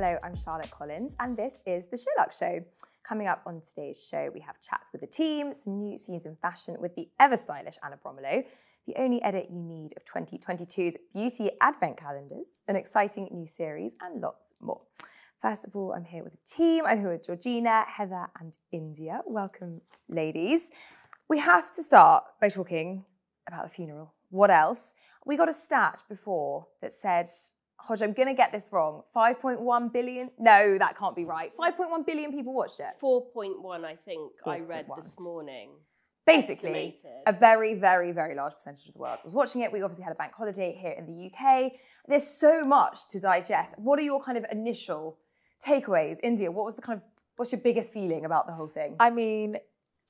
Hello, I'm Charlotte Collins, and this is the SheerLuxe Show. Coming up on today's show, we have chats with the team, some new scenes in fashion with the ever-stylish Anna Bromilow, the only edit you need of 2022's beauty advent calendars, an exciting new series, and lots more. First of all, I'm here with the team. I'm here with Georgina, Heather, and India. Welcome, ladies. We have to start by talking about the funeral. What else? We got a stat before that said, Hodge, I'm going to get this wrong. 5.1 billion? No, that can't be right. 5.1 billion people watched it. 4.1, I think, I read this morning. Basically, Estimated. a very, very, very large percentage of the world was watching it. We obviously had a bank holiday here in the UK. There's so much to digest. What are your kind of initial takeaways? India, what's your biggest feeling about the whole thing? I mean,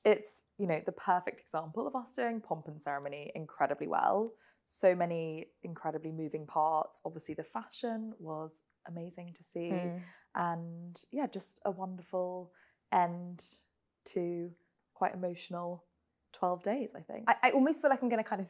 it's, the perfect example of us doing pomp and ceremony incredibly well. So many incredibly moving parts. Obviously, the fashion was amazing to see. And yeah, just a wonderful end to quite emotional 12 days, I think. I almost feel like I'm going to kind of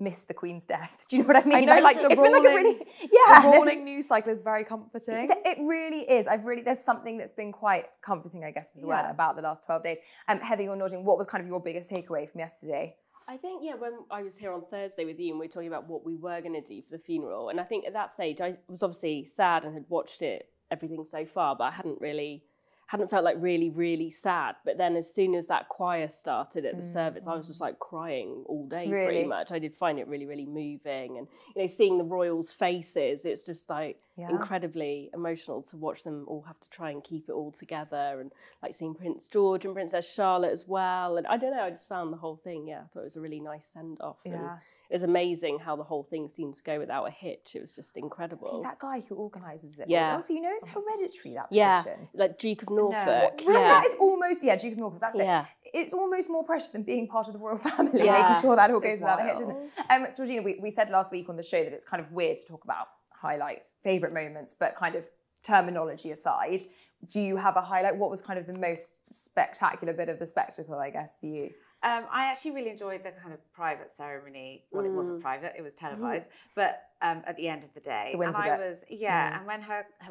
miss the Queen's death. Do you know what I mean? I know, like the it's rolling, been like a really, yeah, the rolling news cycle is very comforting. It really is. There's something that's been quite comforting, I guess is the word, about the last 12 days. Heather, you're nodding. What was kind of your biggest takeaway from yesterday? I think, when I was here on Thursday with you and we were talking about what we were going to do for the funeral, and I think at that stage I was obviously sad and had watched everything so far, but I hadn't felt like really, really sad. But then as soon as that choir started at the service, I was just like crying all day pretty much. I did find it really, really moving. And, seeing the royals' faces, it's just like incredibly emotional to watch them all have to try and keep it all together. And like seeing Prince George and Princess Charlotte as well. And I don't know, I just found the whole thing, I thought it was a really nice send-off. And it was amazing how the whole thing seemed to go without a hitch. It was just incredible. I mean, that guy who organises it. Yeah. Also, it's hereditary, that position. Like Duke of Norfolk. No. That is almost, Duke of Norfolk, that's it. It's almost more pressure than being part of the royal family, making sure that all goes without a hitch, isn't it? Georgina, we said last week on the show that it's kind of weird to talk about highlights, favourite moments, but kind of terminology aside, do you have a highlight? What was kind of the most spectacular bit of the spectacle, I guess, for you? I actually really enjoyed the kind of private ceremony. Well, it wasn't private; it was televised. But at the end of the day, the Windsor bit. And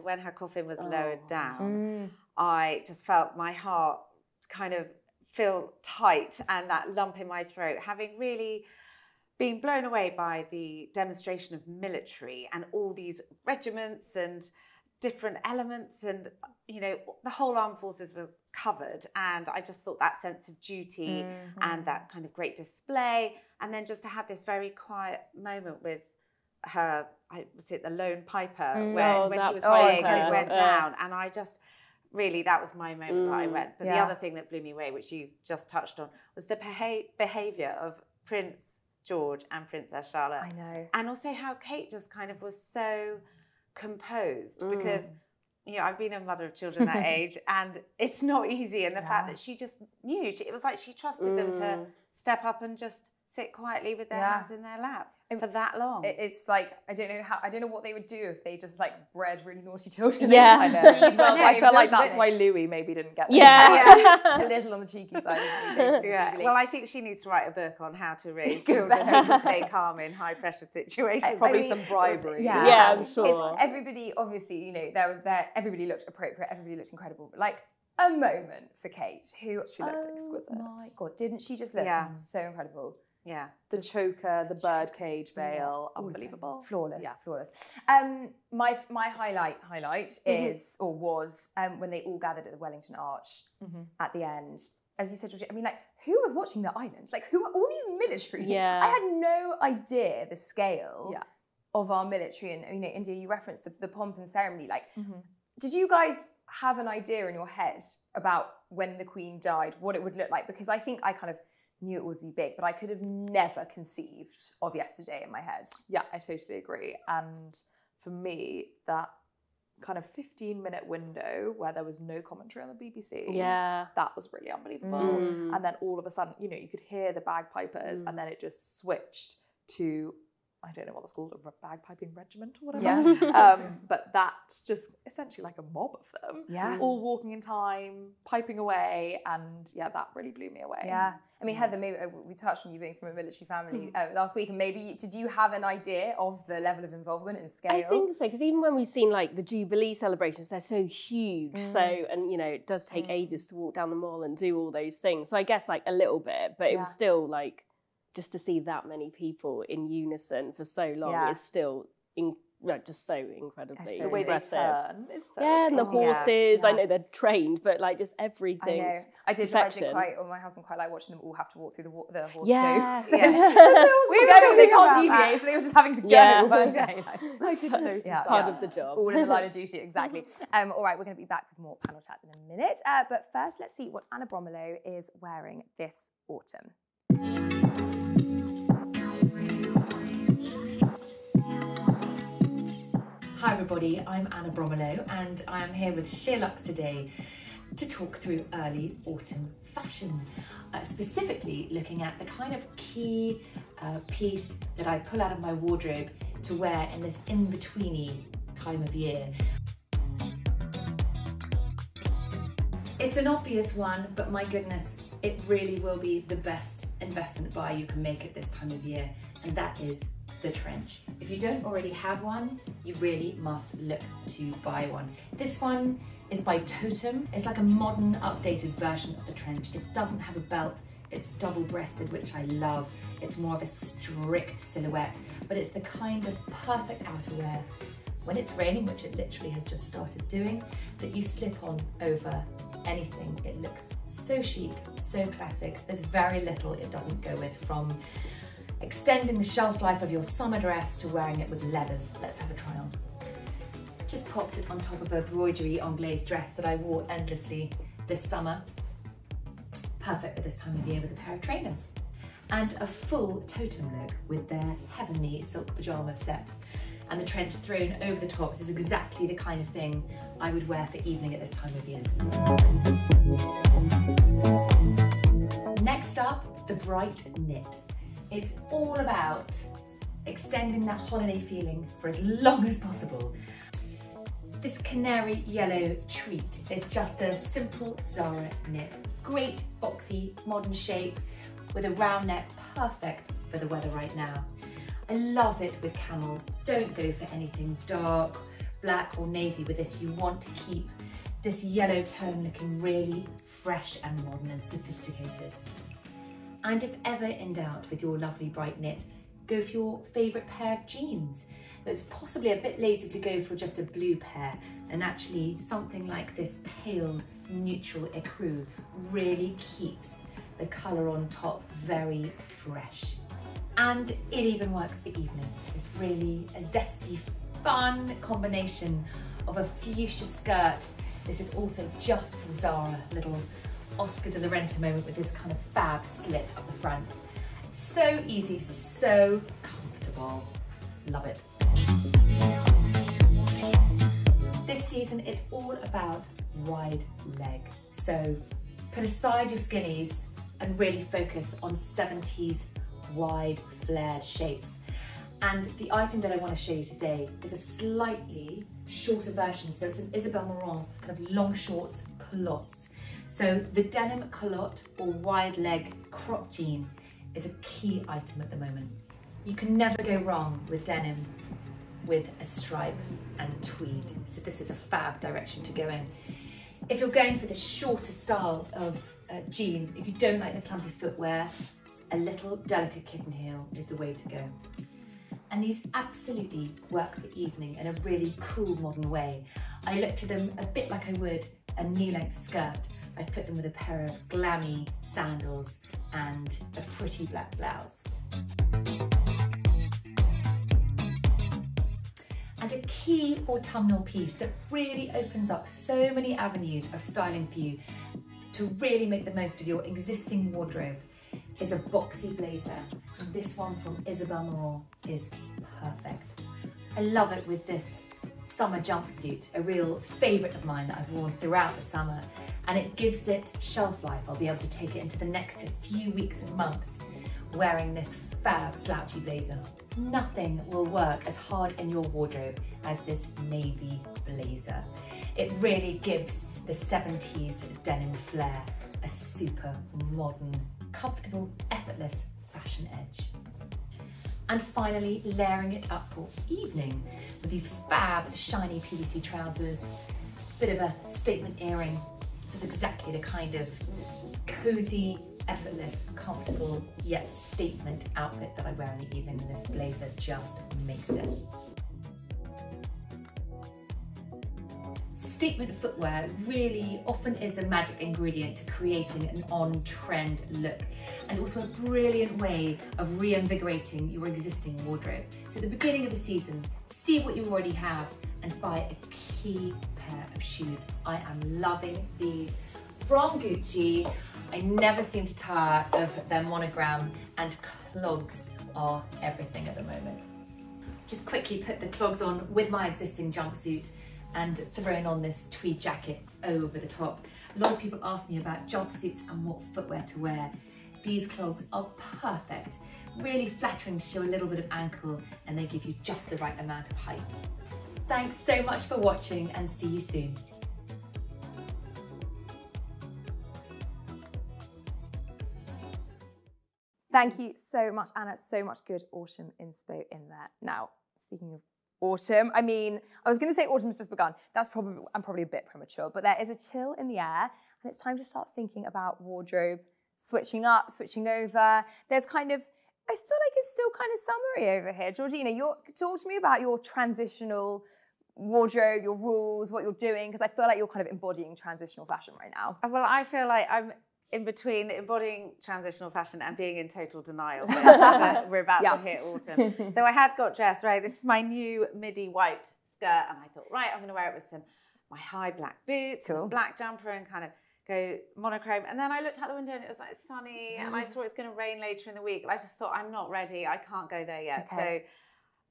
when her coffin was lowered down, I just felt my heart kind of feel tight and that lump in my throat, having really been blown away by the demonstration of military and all these regiments and different elements, and the whole armed forces was covered, and I just thought that sense of duty and that kind of great display, and then just to have this very quiet moment with her, was it the lone piper, when he was playing and it went down, and I just really, that was my moment that I went. But the other thing that blew me away, which you just touched on, was the behaviour of Prince George and Princess Charlotte. I know. And also how Kate just kind of was so composed, because I've been a mother of children that age, and it's not easy. And the fact that she just knew, it was like she trusted them to step up and just sit quietly with their hands in their lap for that long. It's like, I don't know what they would do if they just like bred really naughty children. Yeah, I know. I feel like that's why Louis maybe didn't get there. It's a little on the cheeky side. Well, I think she needs to write a book on how to raise children who can stay calm in high pressure situations. Probably some bribery. Yeah, I'm sure. It's everybody, obviously, everybody looked appropriate, everybody looked incredible, but like a moment for Kate, who she looked exquisite. Oh my God, didn't she just look so incredible? Yeah. The choker, the birdcage veil, unbelievable. Flawless, flawless. My highlight was when they all gathered at the Wellington Arch at the end. As you said, Georgie, I mean, like, who was watching the island? Like, who are all these military? Yeah. I had no idea the scale of our military. And, India, you referenced the pomp and ceremony. Like, did you guys have an idea in your head about when the Queen died, what it would look like? Because I think I kind of knew it would be big, but I could have never conceived of yesterday in my head. Yeah, I totally agree. And for me, that kind of 15-minute window where there was no commentary on the BBC, that was really unbelievable. And then all of a sudden, you could hear the bagpipers, and then it just switched to I don't know what that's called, a bagpiping regiment or whatever. Yeah. But that's just essentially like a mob of them, all walking in time, piping away, and yeah, that really blew me away. Yeah, I mean, Heather, maybe we touched on you being from a military family last week, and maybe did you have an idea of the level of involvement and scale? I think so, because even when we've seen like the Jubilee celebrations, they're so huge. So, and you know, it does take ages to walk down the mall and do all those things. So I guess like a little bit, but it was still like, just to see that many people in unison for so long is still just so incredibly The way they turn is so and the horses. I know they're trained, but like just everything. I know. I did quite. Well, my husband quite liked watching them all have to walk through the horse booth. We They can't deviate, so they were just having to go. I didn't notice that. Part of the job. All in the line of duty, exactly. All right, we're going to be back with more panel chat in a minute. But first, let's see what Anna Bromilow is wearing this autumn. Hi everybody, I'm Anna Bromilow and I am here with SheerLuxe today to talk through early autumn fashion, specifically looking at the kind of key piece that I pull out of my wardrobe to wear in this in-betweeny time of year. It's an obvious one, but my goodness, it really will be the best investment buy you can make at this time of year, and that is the trench. If you don't already have one, you really must look to buy one. This one is by Totem. It's like a modern, updated version of the trench. It doesn't have a belt. It's double-breasted, which I love. It's more of a strict silhouette, but it's the kind of perfect outerwear when it's raining, which it literally has just started doing, that you slip on over anything. It looks so chic, so classic. There's very little it doesn't go with, from extending the shelf life of your summer dress to wearing it with leathers. Let's have a try on. Just popped it on top of a broderie anglaise dress that I wore endlessly this summer. Perfect at this time of year with a pair of trainers. And a full Totem look with their heavenly silk pyjama set. And the trench thrown over the top. This is exactly the kind of thing I would wear for evening at this time of year. Next up, the bright knit. It's all about extending that holiday feeling for as long as possible. This canary yellow treat is just a simple Zara knit. Great boxy, modern shape with a round neck, perfect for the weather right now. I love it with camel. Don't go for anything dark, black or navy with this. You want to keep this yellow tone looking really fresh and modern and sophisticated. And if ever in doubt with your lovely bright knit, go for your favourite pair of jeans. It's possibly a bit lazy to go for just a blue pair, and actually something like this pale neutral ecru really keeps the colour on top very fresh. And it even works for evening. It's really a zesty, fun combination of a fuchsia skirt. This is also just from Zara, little Oscar de la Renta moment with this kind of fab slit up the front. So easy, so comfortable. Love it. This season, it's all about wide leg. So put aside your skinnies and really focus on 70s wide flared shapes. And the item that I want to show you today is a slightly shorter version. So it's an Isabelle Marant kind of long shorts culottes. So the denim culotte or wide leg crop jean is a key item at the moment. You can never go wrong with denim with a stripe and tweed. So this is a fab direction to go in. If you're going for the shorter style of jean, if you don't like the clumpy footwear, a little delicate kitten heel is the way to go. And these absolutely work for evening in a really cool modern way. I look to them a bit like I would a knee-length skirt. I've put them with a pair of glammy sandals and a pretty black blouse. And a key autumnal piece that really opens up so many avenues of styling for you to really make the most of your existing wardrobe is a boxy blazer. And this one from Isabelle Marant is perfect. I love it with this summer jumpsuit, a real favourite of mine that I've worn throughout the summer, and it gives it shelf life. I'll be able to take it into the next few weeks and months wearing this fab slouchy blazer. Nothing will work as hard in your wardrobe as this navy blazer. It really gives the 70s denim flair a super modern, comfortable, effortless fashion edge. And finally, layering it up for evening with these fab, shiny PVC trousers, bit of a statement earring. This is exactly the kind of cozy, effortless, comfortable, yet statement outfit that I wear in the evening, and this blazer just makes it. Statement footwear really often is the magic ingredient to creating an on-trend look, and also a brilliant way of reinvigorating your existing wardrobe. So at the beginning of the season, see what you already have and buy a key pair of shoes. I am loving these from Gucci. I never seem to tire of their monogram, and clogs are everything at the moment. Just quickly put the clogs on with my existing jumpsuit and thrown on this tweed jacket over the top. A lot of people ask me about jumpsuits and what footwear to wear. These clogs are perfect, really flattering to show a little bit of ankle, and they give you just the right amount of height. Thanks so much for watching, and see you soon. Thank you so much, Anna. So much good autumn inspo in there. Now, speaking of autumn, I mean, I was going to say autumn's just begun. I'm probably a bit premature, but there is a chill in the air, and it's time to start thinking about wardrobe, switching up, switching over. There's kind of, I feel like it's still kind of summery over here. Georgina, talk to me about your transitional wardrobe, your rules, what you're doing, because I feel like you're kind of embodying transitional fashion right now. Well, I feel like I'm in between embodying transitional fashion and being in total denial that we're about to hit autumn. So I had got dressed, right? This is my new midi white skirt, and I thought, right, I'm going to wear it with my high black boots, and a black jumper, and kind of go monochrome. And then I looked out the window and it was like sunny, and I saw it's going to rain later in the week. And I just thought, I'm not ready. I can't go there yet. So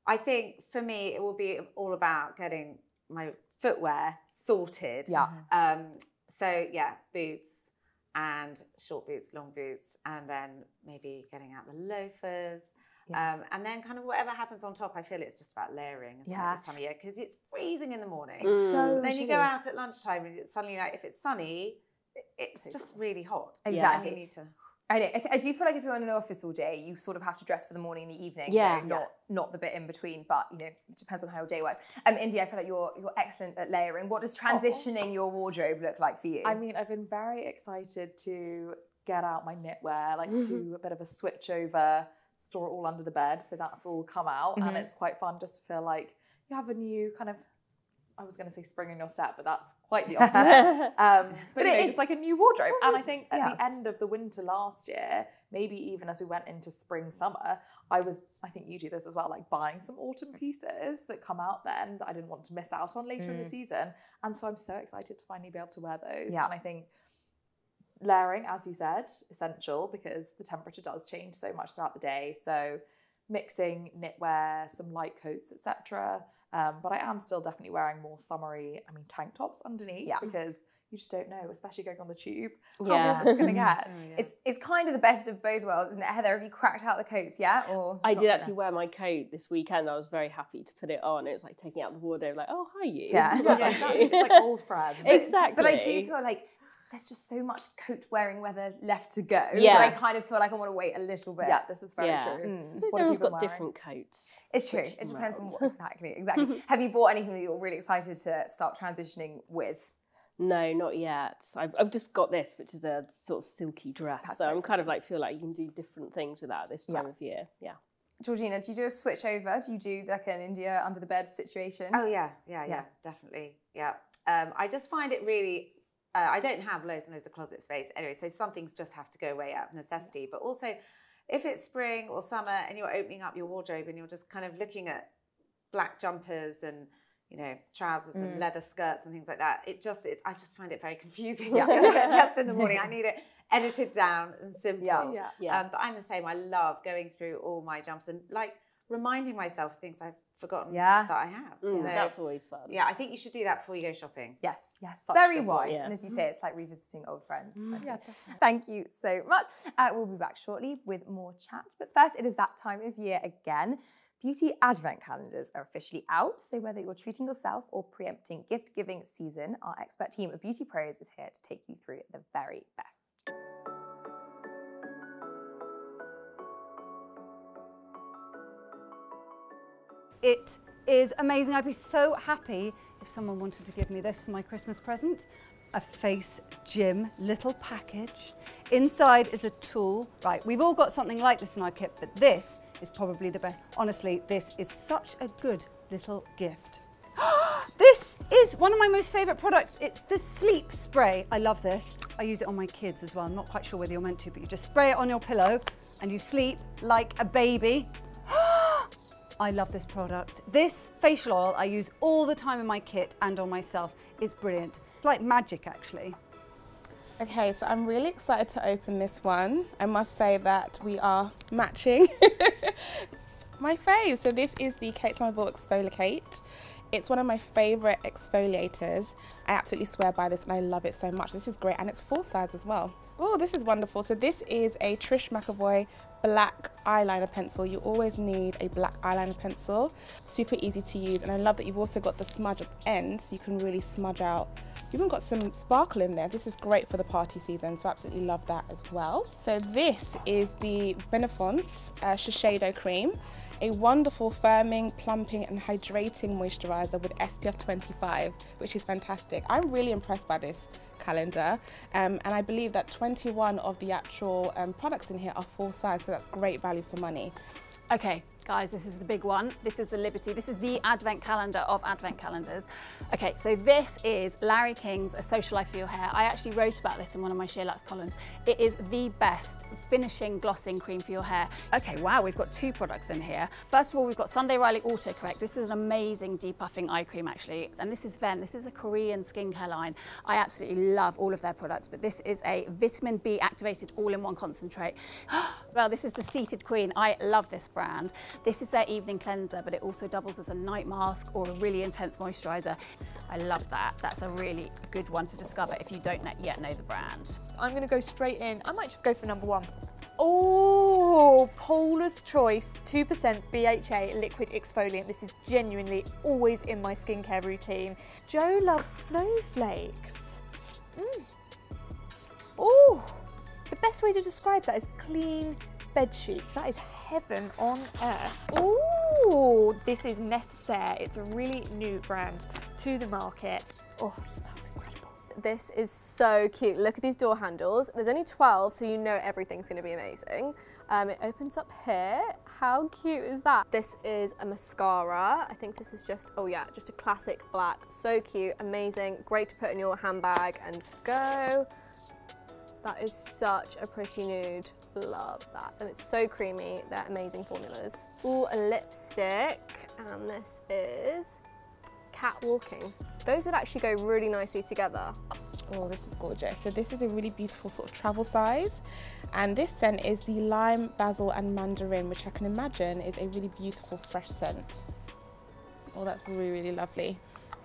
I think for me, it will be all about getting my footwear sorted. So yeah, boots, and short boots, long boots, and then maybe getting out the loafers. And then kind of whatever happens on top, I feel it's just about layering this time of year, because it's freezing in the morning. So then you go out at lunchtime and it's suddenly, like, if it's sunny, it's just really hot. Exactly. And you need to... I do feel like if you're in an office all day, you sort of have to dress for the morning and the evening. Not the bit in between, but it depends on how your day works. India, I feel like you're excellent at layering. What does transitioning your wardrobe look like for you? I mean, I've been very excited to get out my knitwear, like do a bit of a switch over, store it all under the bed. So that's all come out, and it's quite fun just to feel like you have a new kind of, I was going to say spring in your step, but that's quite the opposite. But just like a new wardrobe. And I think at the end of the winter last year, maybe even as we went into spring, summer, I think you do this as well, like buying some autumn pieces that come out then that I didn't want to miss out on later in the season. And so I'm so excited to finally be able to wear those. And I think layering, as you said, essential, because the temperature does change so much throughout the day. So mixing knitwear, some light coats, etc. But I am still definitely wearing more summery, tank tops underneath, because you just don't know, especially going on the tube, how warm it's going to get. It's kind of the best of both worlds, isn't it? Heather, have you cracked out the coats yet? Or I did actually wear my coat this weekend. I was very happy to put it on. It was like taking out the wardrobe, like, oh, hi you. Exactly. It's like old friends. Exactly. But I do feel like there's just so much coat wearing weather left to go that I kind of feel like I want to wait a little bit. Yeah, this is very true. So everyone's got different coats. It's true. It depends on what exactly. Have you bought anything that you're really excited to start transitioning with? No, not yet. I've just got this, which is a sort of silky dress. So I'm kind of like, feel like you can do different things with that this time of year. Yeah. Georgina, do you do a switch over? Do you do like an India under the bed situation? Oh yeah, definitely. Yeah. I just find it really, I don't have loads and loads of closet space anyway, so some things just have to go away out of necessity. But also, if it's spring or summer and you're opening up your wardrobe and you're just kind of looking at black jumpers and trousers and leather skirts and things like that, I just find it very confusing. Just in the morning, I need it edited down and simple. But I'm the same. I love going through all my jumpers, and like reminding myself of things I've forgotten Yeah. that I have. Mm, So, that's always fun. yeah, I think you should do that before you go shopping. Yes, Such a very good wise. point. And as you say, it's like revisiting old friends. Yeah, Thank you so much. We'll be back shortly with more chat. But first, it is that time of year again. Beauty advent calendars are officially out. So whether you're treating yourself or preempting gift-giving season, our expert team of beauty pros is here to take you through the very best. It is amazing. I'd be so happy if someone wanted to give me this for my Christmas present. A face gym little package. Inside is a tool. Right, we've all got something like this in our kit, but this is probably the best. Honestly, this is such a good little gift. This is one of my most favourite products. It's the sleep spray. I love this. I use it on my kids as well. I'm not quite sure whether you're meant to, but you just spray it on your pillow and you sleep like a baby. I love this product. This facial oil I use all the time in my kit and on myself. It's brilliant. It's like magic, actually. Okay, so I'm really excited to open this one. I must say that we are matching. My fave. So this is the Kate Somerville Exfoliate. It's one of my favourite exfoliators. I absolutely swear by this and I love it so much. This is great and it's full size as well. Oh, this is wonderful. So this is a Trish McAvoy black eyeliner pencil. You always need a black eyeliner pencil. Super easy to use, and I love that you've also got the smudge at the end, so you can really smudge out. You've even got some sparkle in there. This is great for the party season, so I absolutely love that as well. So this is the Benefons Shiseido Cream. A wonderful firming, plumping and hydrating moisturiser with SPF 25, which is fantastic. I'm really impressed by this calendar, and I believe that 21 of the actual products in here are full size, so that's great value for money. Okay, guys, this is the big one. This is the Liberty. This is the advent calendar of advent calendars. Okay, so this is Larry King's A Social Life for Your Hair. I actually wrote about this in one of my SheerLuxe columns. It is the best finishing glossing cream for your hair. Okay, wow, we've got two products in here. First of all, we've got Sunday Riley Auto Correct. This is an amazing depuffing eye cream, actually. And this is Ven. This is a Korean skincare line. I absolutely love all of their products, but this is a vitamin B activated all-in-one concentrate. Well, this is the Seated Queen. I love this brand. This is their evening cleanser, but it also doubles as a night mask or a really intense moisturizer. I love that. That's a really good one to discover if you don't yet know the brand. I'm going to go straight in. I might just go for number one. Oh, Paula's Choice 2% BHA liquid exfoliant. This is genuinely always in my skincare routine. Jo loves snowflakes. Oh, the best way to describe that is clean bed sheets. That is heaven on earth. Oh, this is Necessaire. It's a really new brand to the market. Oh, it smells incredible. This is so cute. Look at these door handles. There's only 12, so you know everything's going to be amazing. It opens up here. How cute is that? This is a mascara. I think this is just, oh yeah, just a classic black. So cute, amazing, great to put in your handbag and go. That is such a pretty nude. Love that. And it's so creamy. They're amazing formulas. Ooh, a lipstick. And this is Cat Walking. Those would actually go really nicely together. Oh, this is gorgeous. So this is a really beautiful sort of travel size. And this scent is the Lime, Basil and Mandarin, which I can imagine is a really beautiful fresh scent. Oh, that's really, really lovely.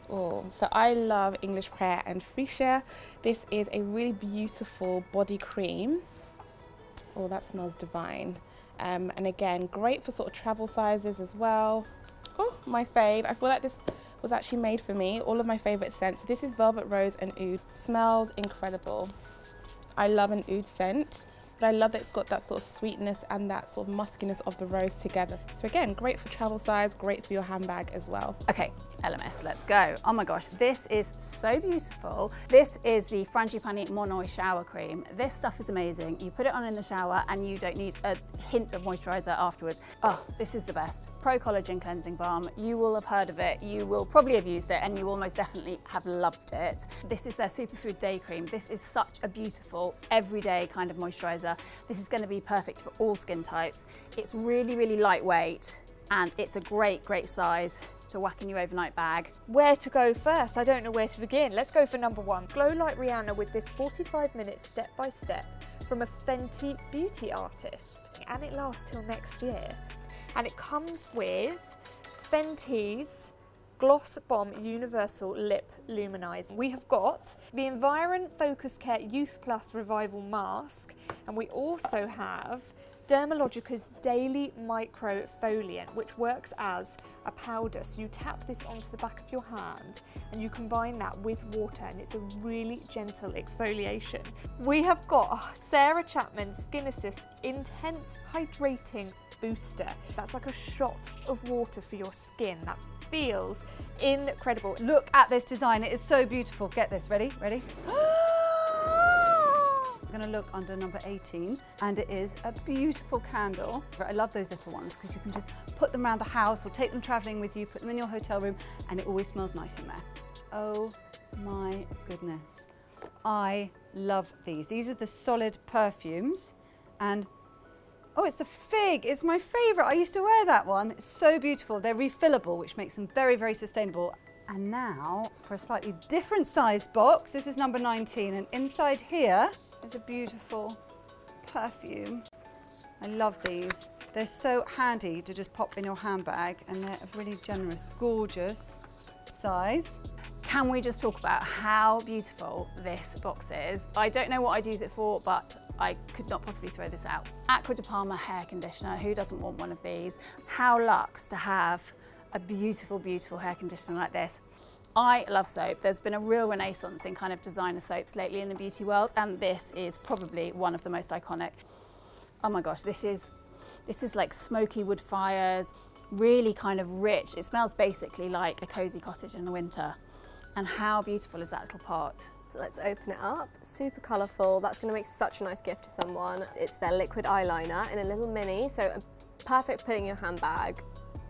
Oh, so I love English Pear and Freesia. This is a really beautiful body cream. Oh, that smells divine. And again, great for sort of travel sizes as well. Oh, my fave. I feel like this was actually made for me. All of my favorite scents. This is Velvet Rose and Oud. Smells incredible. I love an oud scent, but I love that it's got that sort of sweetness and that sort of muskiness of the rose together. So again, great for travel size, great for your handbag as well. Okay, LMS, let's go. Oh my gosh, this is so beautiful. This is the Frangipani Monoi shower cream. This stuff is amazing. You put it on in the shower and you don't need a hint of moisturizer afterwards. Oh, this is the best. Pro Collagen Cleansing Balm. You will have heard of it. You will probably have used it and you will most definitely have loved it. This is their Superfood Day Cream. This is such a beautiful, everyday kind of moisturizer. This is going to be perfect for all skin types. It's really, really lightweight and it's a great, great size to whack in your overnight bag. Where to go first? I don't know where to begin. Let's go for number one. Glow like Rihanna with this 45-minute step-by-step from a Fenty beauty artist. And it lasts till next year. and it comes with Fenty's Gloss Bomb Universal Lip Luminizer. We have got the Environ Focus Care Youth Plus Revival Mask, and we also have Dermalogica's Daily Micro Foliant, which works as a powder. So you tap this onto the back of your hand and you combine that with water, and it's a really gentle exfoliation. We have got Sarah Chapman Skin Assist Intense Hydrating Booster. That's like a shot of water for your skin. That feels incredible. Look at this design, it is so beautiful. Get this, ready? Ready? I'm going to look under number 18, and it is a beautiful candle. I love those little ones because you can just put them around the house or take them traveling with you, put them in your hotel room, and it always smells nice in there. Oh my goodness. I love these. These are the solid perfumes, and oh, it's the fig. It's my favorite. I used to wear that one. It's so beautiful. They're refillable, which makes them very, very sustainable. And now for a slightly different size box. This is number 19, and inside here is a beautiful perfume. I love these. They're so handy to just pop in your handbag, and they're a really generous, gorgeous size. Can we just talk about how beautiful this box is? I don't know what I'd use it for, but I could not possibly throw this out. Aqua de Palma hair conditioner, who doesn't want one of these? How luxe to have a beautiful, beautiful hair conditioner like this. I love soap. There's been a real renaissance in kind of designer soaps lately in the beauty world, and this is probably one of the most iconic. Oh my gosh, this is like smoky wood fires, really kind of rich. It smells basically like a cozy cottage in the winter. And how beautiful is that little pot? So let's open it up. Super colourful. That's going to make such a nice gift to someone. It's their liquid eyeliner in a little mini, so perfect for putting in your handbag.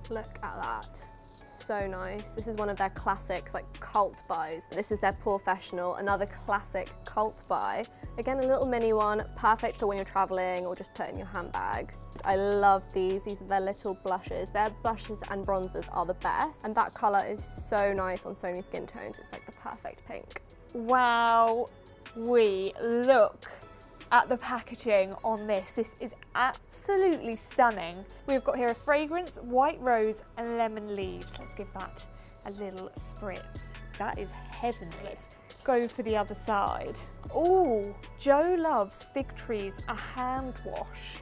Look at that. So nice. This is one of their classics, like cult buys. This is their Professional, another classic cult buy. Again, a little mini one, perfect for when you're traveling or just put in your handbag. I love these. These are their little blushes. Their blushes and bronzers are the best, and that colour is so nice on so many skin tones. It's like the perfect pink. Wow, we look at the packaging on this. This is absolutely stunning. We've got here a fragrance, white rose and lemon leaves. Let's give that a little spritz. That is heavenly. Let's go for the other side. Oh, Joe Loves Fig Trees, a hand wash.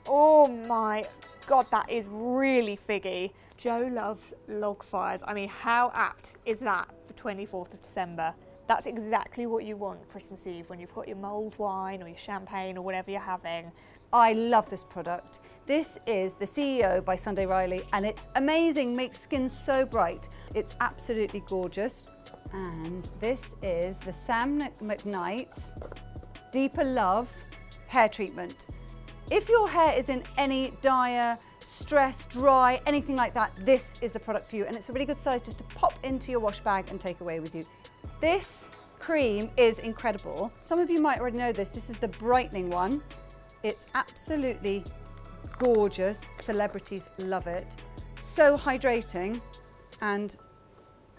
Oh my God, that is really figgy. Joe Loves Log Fires. I mean, how apt is that for 24th of December? That's exactly what you want Christmas Eve when you've got your mulled wine or your champagne or whatever you're having. I love this product. This is the CEO by Sunday Riley, and it's amazing, makes skin so bright. It's absolutely gorgeous. And this is the Sam McKnight Deeper Love hair treatment. If your hair is in any dire, stress, dry, anything like that, this is the product for you. And it's a really good size just to pop into your wash bag and take away with you. This cream is incredible. Some of you might already know this. This is the brightening one. It's absolutely gorgeous. Celebrities love it. So hydrating and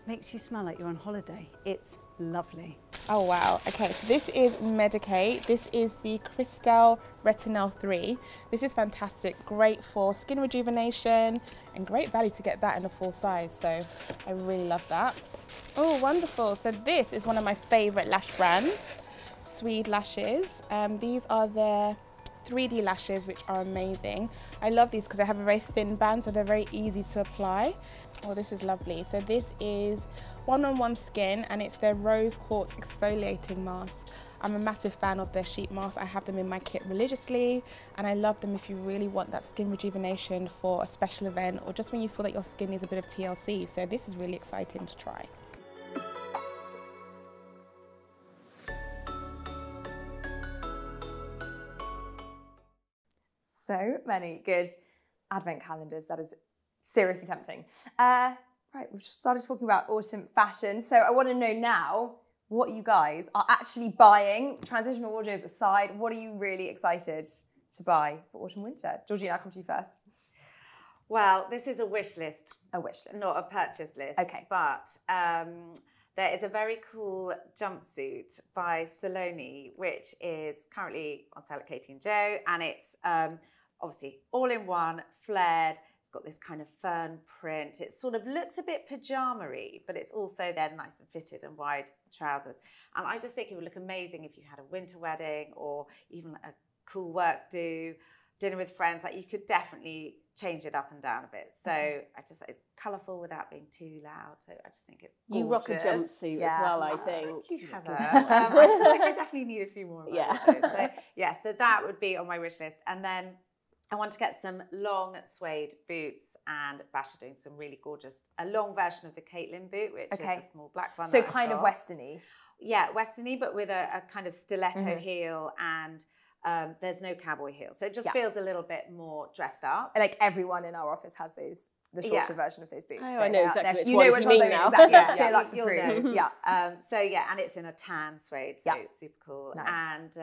makes you smell like you're on holiday. It's lovely. Oh wow, okay, so this is Medicate. This is the Cristal Retinol 3. This is fantastic, great for skin rejuvenation and great value to get that in a full size, so I really love that. Oh, wonderful. So this is one of my favorite lash brands, Swede Lashes. These are their 3D lashes, which are amazing. I love these because they have a very thin band, so they're very easy to apply. Oh, this is lovely. So this is one-on-one skin, and it's their Rose Quartz Exfoliating Mask. I'm a massive fan of their sheet masks. I have them in my kit religiously, and I love them if you really want that skin rejuvenation for a special event or just when you feel that your skin needs a bit of TLC. So this is really exciting to try. So many good advent calendars. That is seriously tempting. Right, we've just started talking about autumn fashion. So I want to know now what you guys are actually buying. Transitional wardrobes aside, what are you really excited to buy for autumn winter? Georgina, I'll come to you first. Well, this is a wish list. A wish list. Not a purchase list. Okay. But there is a very cool jumpsuit by Saloni, which is currently on sale at Katie & Joe, and it's obviously all in one, flared. It's got this kind of fern print. It sort of looks a bit pajama-y, but it's also then nice and fitted and wide trousers. And I just think it would look amazing if you had a winter wedding or even a cool work do, dinner with friends. Like, you could definitely change it up and down a bit. So it's colourful without being too loud. So I just think it's gorgeous. You rock a jumpsuit as well, I think. Thank you, Heather. I feel like I definitely need a few more. So that would be on my wish list. And then I want to get some long suede boots, and Bash are doing some really gorgeous, a long version of the Caitlin boot, which is a small black one. So kind of westerny. Yeah, westerny, but with a kind of stiletto heel, and there's no cowboy heel. So it just feels a little bit more dressed up. Like everyone in our office has those, the shorter version of those boots. Oh, so I know exactly you know which ones I mean now. Exactly. SheerLuxe You'll approved. know. Yeah. So yeah, and it's in a tan suede, so super cool. Nice.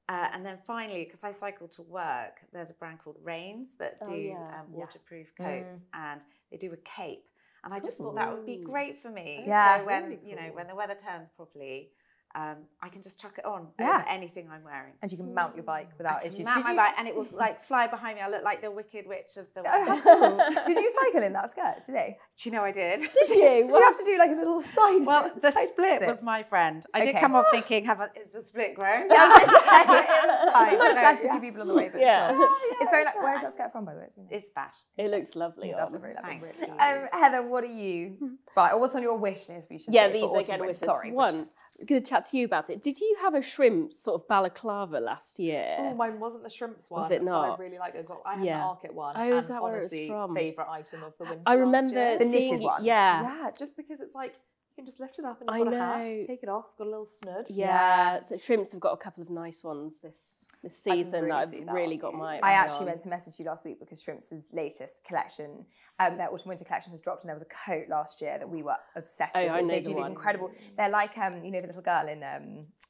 And then finally, because I cycle to work, there's a brand called Rains that do waterproof coats, and they do a cape. And I just thought that would be great for me. Yeah. So when when the weather turns properly, I can just chuck it on Yeah. over anything I'm wearing. And you can mount your bike without issues. Mount my bike, and it will like fly behind me. I look like the Wicked Witch of the. Did you cycle in that skirt today? Do you know I did? Did you? Did you have to do like a little side? Well, the side split sit? was my friend. I did come off thinking, is the split grown? Yeah, I was going to say. It was fine. You might have flashed a few people on the way, but sure. It's very. Where is that skirt from, by the way? It's Bash. It looks lovely. It does look very lovely. Thanks. Heather, what are you? Right, or what's on your wish list? We should Yeah, say, these for are autumn, again winter. wish list. Sorry, One, wish list. I'm going to chat to you about it. Did you have a shrimp sort of balaclava last year? Oh, mine wasn't the shrimps one. Was it not? But I really like those. I had the Arctic one. Oh, is that and where it was honestly, from? favourite item of the winter. I remember The knitted seeing ones. Yeah. just because it's like you can just lift it up and you've got a hat, take it off, got a little snud. Yeah, so shrimps have got a couple of nice ones this season that see I've that really on got you. my I eye actually on. meant to message you last week because Shrimps' latest collection, their autumn winter collection has dropped, and there was a coat last year that we were obsessed with. I Which know they the do these one. incredible. They're like you know, the little girl in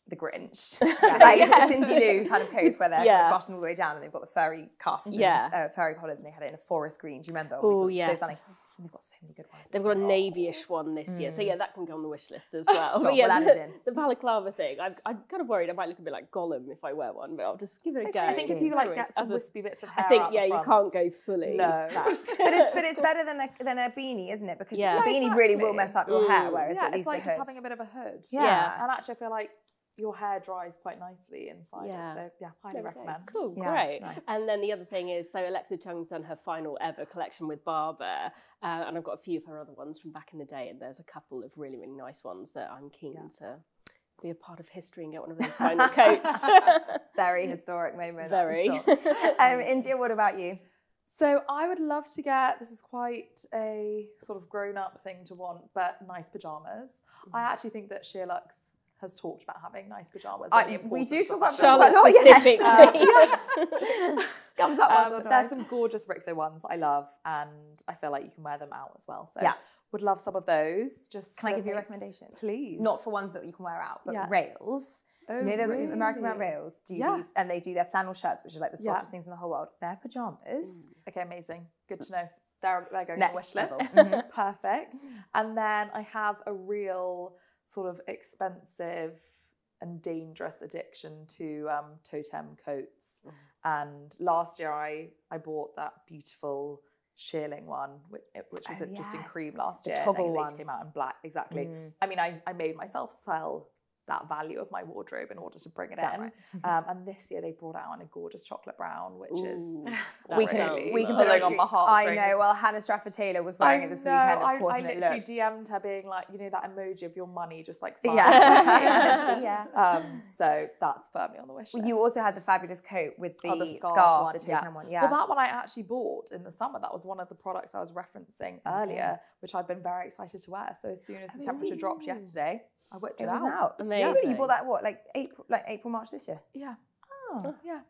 The Grinch, like Cindy Lou kind of coats where they're kind of buttoned all the way down, and they've got the furry cuffs and furry collars, and they had it in a forest green. Do you remember? Oh So yes. stunning. And they've got so many good ones. They've got a navy-ish one this year, so yeah, that can go on the wish list as well. Sure, But yeah, we'll add it in. the balaclava thing, I'm kind of worried I might look a bit like Gollum if I wear one, but I'll just give it a go. I think if you like get some wispy bits of hair I think out yeah, the you front, can't go fully. No. but it's better than a beanie, isn't it? Because the beanie really will mess up your hair, whereas at least it's like the hood. just having a bit of a hood. Yeah. And actually I feel like your hair dries quite nicely inside Yeah. it. So yeah, highly recommend. Cool, Yeah, great. nice. And then the other thing is, so Alexa Chung's done her final ever collection with Barber, and I've got a few of her other ones from back in the day, and there's a couple of really, really nice ones that I'm keen to be a part of history and get one of those final coats. Very historic moment. Very. I'm sure. India, what about you? So I would love to get, this is quite a sort of grown-up thing to want, but nice pyjamas. I actually think that SheerLuxe has talked about having nice pyjamas. We do talk about Charlotte pyjamas. specifically. Comes up once or there's twice. some gorgeous Rixo ones I love, and I feel like you can wear them out as well. So Yeah. would love some of those. Just Can I to give you a make- recommendation? Please. Not for ones that you can wear out, but Yeah. rails. Oh, You know, the really? American brand rails do these, and they do their flannel shirts, which are like the softest things in the whole world. Their pajamas. Okay, amazing. Good to know. They're going on Next the wish list. level. Perfect. And then I have a real sort of expensive and dangerous addiction to totem coats. And last year I bought that beautiful shearling one, which was just in cream last year. toggle and it one. came out in black. Exactly. I mean, I made myself sell that value of my wardrobe in order to bring it in. And this year they brought out in a gorgeous chocolate brown, which is We can put put it on my I heartstrings. know. Well, Hannah Stratford Taylor was wearing it this weekend, of course, I and it literally looked. DM'd her being like, you know, that emoji of your money just like Yeah. so that's firmly on the wish list. You also had the fabulous coat with the, the scarf, one, the totem one. Yeah. Well, that one I actually bought in the summer. That was one of the products I was referencing earlier, which I've been very excited to wear. So as soon as the temperature dropped yesterday, I whipped it was out. out. Amazing. Yeah, you bought that what, like April, March this year? Yeah. Oh, Yeah.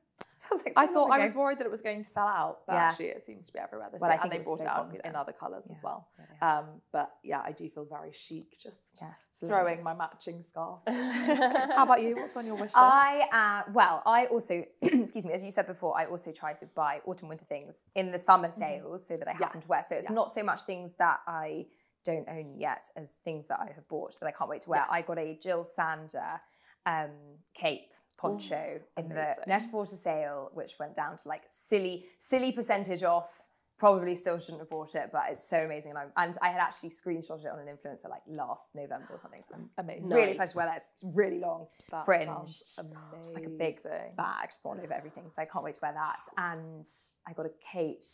feels like I so thought long I ago. was worried that it was going to sell out, but Yeah. actually it seems to be everywhere this Well, year. I think And they it brought was it so out popular. in other colours as well. Yeah, But yeah, I do feel very chic just Yeah. throwing my matching scarf. How about you? What's on your wish list? I also, excuse me, as you said before, I also try to buy autumn winter things in the summer sales so that I happen to wear. So it's not so much things that I don't own yet as things that I have bought that I can't wait to wear. I got a Jill Sander cape poncho in the amazing. Net-a-Porter sale, which went down to like silly percentage off. Probably still shouldn't have bought it, but it's so amazing. And I had actually screenshotted it on an influencer like last November or something. So I'm Amazing. really excited to wear that. It's really long, That fringed. sounds Just like a big amazing. bag to put on over everything. So I can't wait to wear that. And I got a Kate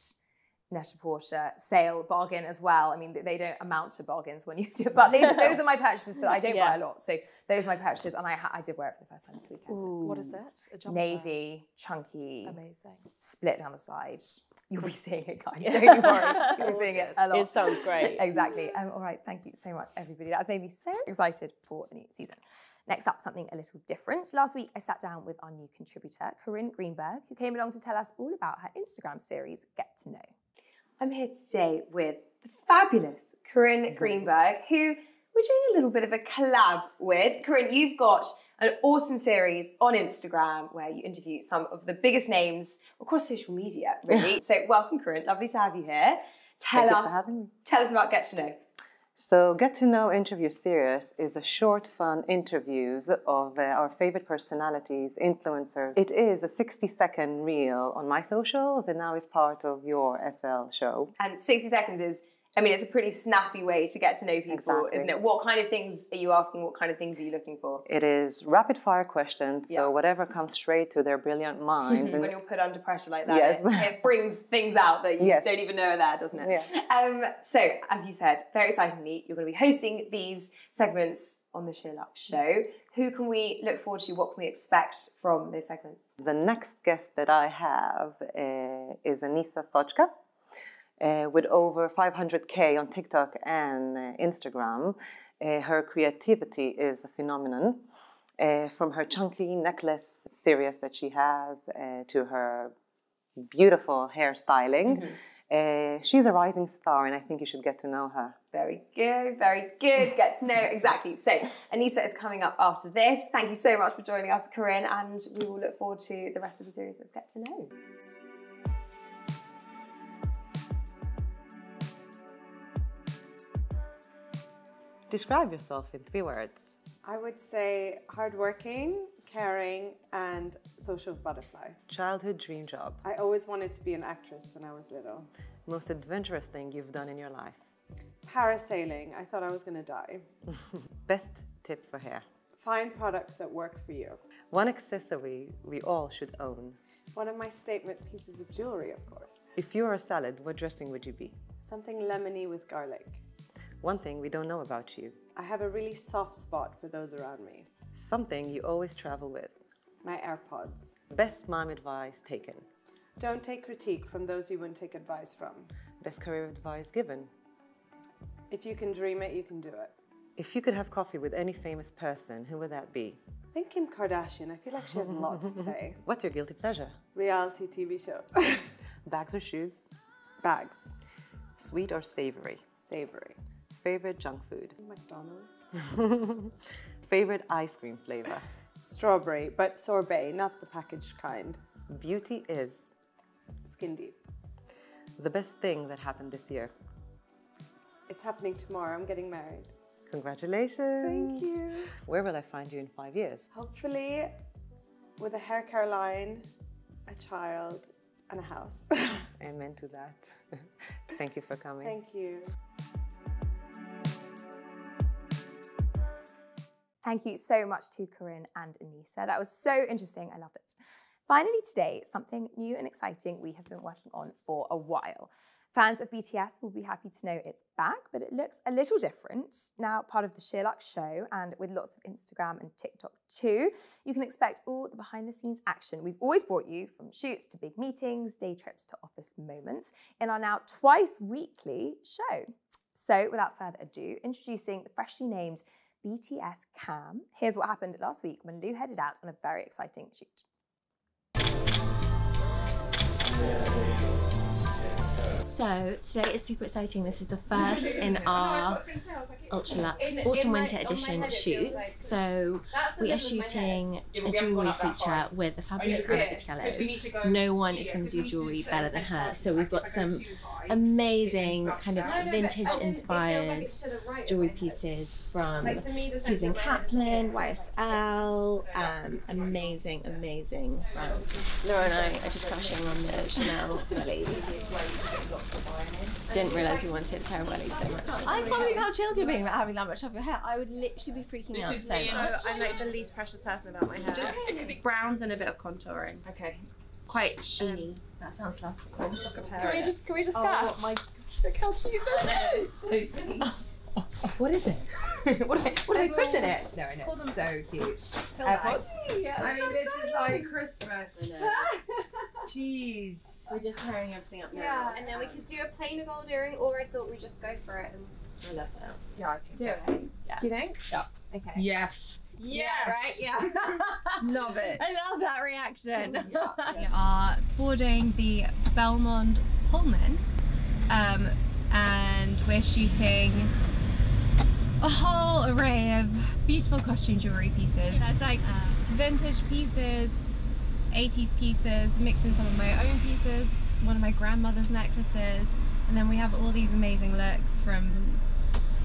Net-a-Porter sale bargain as well. I mean, they don't amount to bargains when you do it, but those are my purchases. But I don't buy a lot, so those are my purchases. And I did wear it for the first time this weekend. What is it? A jumper? Navy, chunky, Amazing. split down the side. You'll be seeing it, guys. Don't you worry. You'll be seeing it a lot. It sounds great. Exactly. All right. Thank you so much, everybody. That has made me so excited for the new season. Next up, something a little different. Last week, I sat down with our new contributor, Corinne Greenberg, who came along to tell us all about her Instagram series, Get to Know. I'm here today with the fabulous Corinne Greenberg, who we're doing a little bit of a collab with. Corinne, you've got an awesome series on Instagram where you interview some of the biggest names across social media, really. So welcome, Corinne. Lovely to have you here. Tell us about Get to Know. So Get to Know interview series is a short, fun interviews of our favorite personalities, influencers. It is a 60-second reel on my socials and now is part of your SL show. And 60 seconds is, I mean, it's a pretty snappy way to get to know people, isn't it? What kind of things are you asking? What kind of things are you looking for? It is rapid fire questions, so whatever comes straight to their brilliant minds. When you're put under pressure like that, it brings things out that you don't even know are there, doesn't it? Yeah. So, as you said, very excitingly, you're going to be hosting these segments on the SheerLuxe show. Who can we look forward to? What can we expect from those segments? The next guest that I have is Anissa Sochka. With over 500K on TikTok and Instagram. Her creativity is a phenomenon. From her chunky necklace series that she has to her beautiful hairstyling. She's a rising star and I think you should get to know her. Very good, very good. Get to know exactly. So Anissa is coming up after this. Thank you so much for joining us, Corinne, and we will look forward to the rest of the series of Get to Know. Describe yourself in 3 words. I would say hardworking, caring, and social butterfly. Childhood dream job. I always wanted to be an actress when I was little. Most adventurous thing you've done in your life. Parasailing. I thought I was going to die. Best tip for hair. Find products that work for you. One accessory we all should own. One of my statement pieces of jewelry, of course. If you were a salad, what dressing would you be? Something lemony with garlic. One thing we don't know about you. I have a really soft spot for those around me. Something you always travel with. My AirPods. Best mom advice taken. Don't take critique from those you wouldn't take advice from. Best career advice given. If you can dream it, you can do it. If you could have coffee with any famous person, who would that be? I think Kim Kardashian. I feel like she has a lot to say. What's your guilty pleasure? Reality TV shows. Bags or shoes? Bags. Sweet or savory? Savory. Favorite junk food? McDonald's. Favorite ice cream flavor? Strawberry, but sorbet, not the packaged kind. Beauty is? Skin deep. The best thing that happened this year? It's happening tomorrow. I'm getting married. Congratulations. Thank you. Where will I find you in 5 years? Hopefully with a hair care line, a child, and a house. Amen to that. Thank you for coming. Thank you. Thank you so much to Corinne and Anissa. That was so interesting. I loved it. Finally today, something new and exciting we have been working on for a while. Fans of BTS will be happy to know it's back, but it looks a little different. Now part of the SheerLuxe show and with lots of Instagram and TikTok too, you can expect all the behind the scenes action we've always brought you, from shoots to big meetings, day trips to office moments, in our now twice weekly show. So without further ado, introducing the freshly named BTS Cam. Here's what happened last week when Lou headed out on a very exciting shoot. So today is super exciting. This is the first in our UltraLuxe Autumn Winter Edition shoots. So we are shooting a jewellery feature with the fabulous Anna Vitiello. No one is going to do jewellery better than her. So we've got some amazing kind of vintage inspired jewellery pieces from Susan Kaplan, YSL, amazing brands. Laura and I are just crashing on the Chanel wellies. Didn't realise we wanted a pair of wellies so much. I can't believe how chilled you're being about having that much off your hair. I would literally be freaking out so much. I'm like the least precious person about my hair. Just browns and a bit of contouring. Okay. Quite sheeny. That sounds lovely. Can we discuss? Look how cute this is. So sweet. What is it? what is it put in it? No, I know. It's so cute. AirPods. I mean, this is like Christmas. Jeez. We're just tearing everything up now. Yeah, and then we could do a plain gold earring, or I thought we'd just go for it. And I love that. Yeah, I can do it. Yeah. Do you think? Yeah. Okay. Yes. Yeah, right? Yeah. Love it. I love that reaction. Yeah. We are boarding the Belmond Pullman, and we're shooting a whole array of beautiful costume jewellery pieces. That's like vintage pieces, 80s pieces, mixed in some of my own pieces, one of my grandmother's necklaces, and then we have all these amazing looks from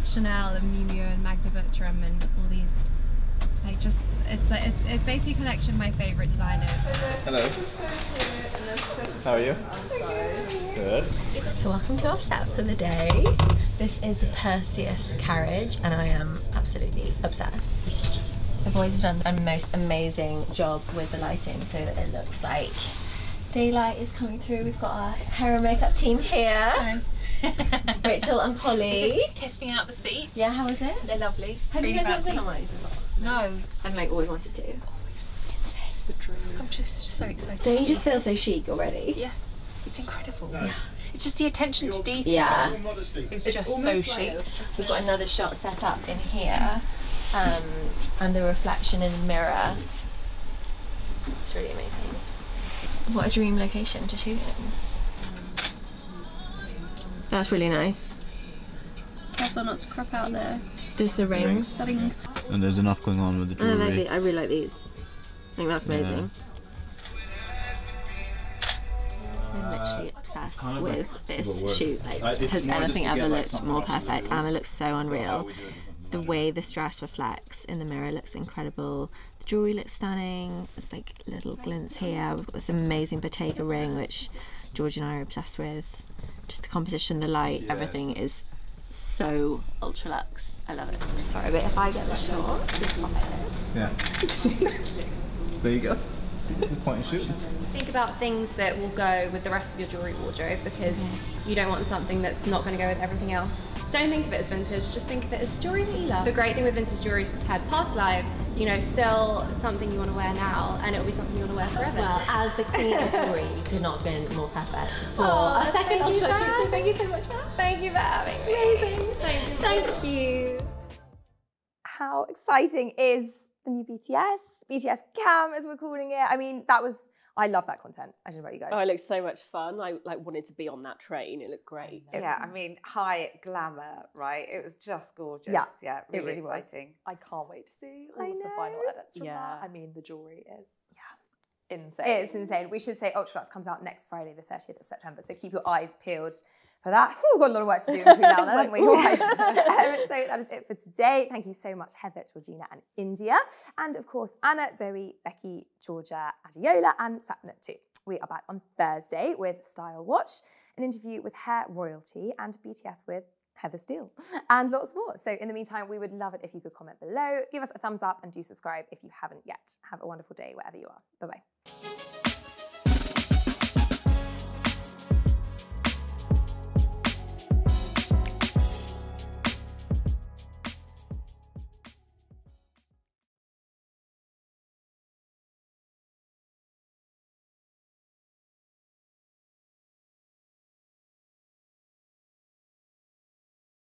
Chanel and Miu Miu and Magda Buttram and all these, like, just it's basically a collection of my favourite designers. Hello. How are you? Good. So welcome to our set for the day. This is the Perseus carriage and I am absolutely obsessed. The boys have done a most amazing job with the lighting so that it looks like daylight is coming through. We've got our hair and makeup team here. Rachel and Polly. Just testing out the seats. Yeah, how was it? They're lovely. Have you guys ever been on one of these before? No. And like always wanted to. It's the dream. I'm just so excited. Don't you just feel so chic already? Yeah. It's incredible. Yeah. It's just the attention to detail. Yeah. It's just so chic. We've got another shot set up in here. And the reflection in the mirror. It's really amazing. What a dream location to shoot in. That's really nice. Careful not to crop out there. There's the rings. And there's enough going on with the jewellery. I really like these. I think that's amazing. I'm literally obsessed with this shoot. Like, has anything ever looked more perfect? Anna looks so unreal. The way this dress reflects in the mirror looks incredible. The jewellery looks stunning. There's like little glints here. We've got this amazing Bottega ring, which George and I are obsessed with. Just the composition, the light, everything is so UltraLuxe. I love it. Sorry, but if I get the shot, just pop it. Yeah. There you go. Just point and shoot. Think about things that will go with the rest of your jewellery wardrobe, because you don't want something that's not going to go with everything else. Don't think of it as vintage, just think of it as jewellery that you love. The great thing with vintage jewellery is it's had past lives, you know, still something you want to wear now, and it'll be something you want to wear forever. Well, as the queen of jewellery, you could not have been more perfect for our second UltraLuxe shoot, so thank you so much for that. Thank you for having me. Amazing. Thank you. How exciting is the new BTS Cam, as we're calling it? I mean, I love that content. I don't know about you guys. Oh, it looked so much fun. I wanted to be on that train. It looked great. Yeah, I mean, high glamour, right? It was just gorgeous. Yeah, really exciting. I can't wait to see all of the final edits from that. I mean, the jewellery is insane. It's insane. We should say UltraLuxe comes out next Friday, the 30th of September. So keep your eyes peeled for that. We've got a lot of work to do in between now and then, haven't we? Right. So that is it for today. Thank you so much, Heather, Georgina, and India. And of course, Anna, Zoe, Becky, Georgia, Adiola, and Sapna too. We are back on Thursday with Style Watch, an interview with Hair Royalty, and BTS with Heather Steele, and lots more. So in the meantime, we would love it if you could comment below, give us a thumbs up, and do subscribe if you haven't yet. Have a wonderful day wherever you are. Bye-bye.